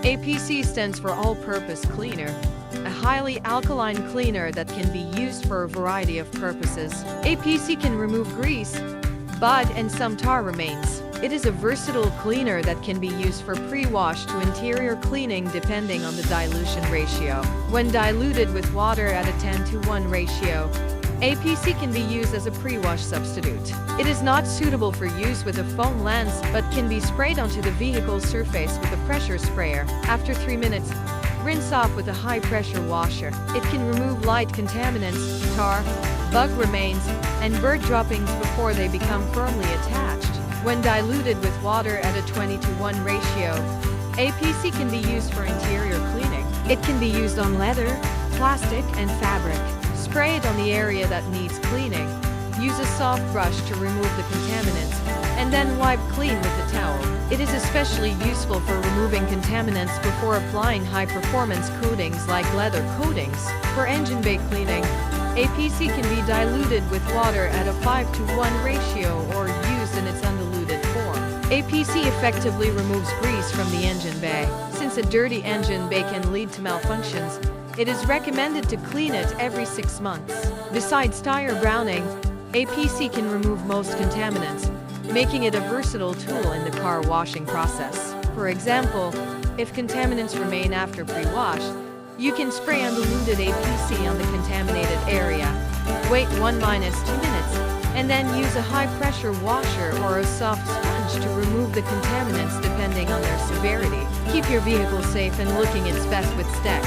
APC stands for All-Purpose Cleaner, a highly alkaline cleaner that can be used for a variety of purposes. APC can remove grease, mud, and some tar remains. It is a versatile cleaner that can be used for pre-wash to interior cleaning depending on the dilution ratio. When diluted with water at a 10:1 ratio, APC can be used as a pre-wash substitute. It is not suitable for use with a foam lens but can be sprayed onto the vehicle surface with a pressure sprayer. After 3 minutes, rinse off with a high-pressure washer. It can remove light contaminants, tar, bug remains, and bird droppings before they become firmly attached. When diluted with water at a 20:1 ratio, APC can be used for interior cleaning. It can be used on leather, plastic, and fabric. Spray it on the area that needs cleaning. Use a soft brush to remove the contaminants, and then wipe clean with a towel. It is especially useful for removing contaminants before applying high-performance coatings like leather coatings. For engine bay cleaning, APC can be diluted with water at a 5:1 ratio or used in its undiluted form. APC effectively removes grease from the engine bay. Since a dirty engine bay can lead to malfunctions, it is recommended to clean it every 6 months. Besides tire browning, APC can remove most contaminants, making it a versatile tool in the car washing process. For example, if contaminants remain after pre-wash, you can spray undiluted APC on the contaminated area. Wait 1-2 minutes, and then use a high-pressure washer or a soft sponge to remove the contaminants depending on their severity. Keep your vehicle safe and looking its best with Stek.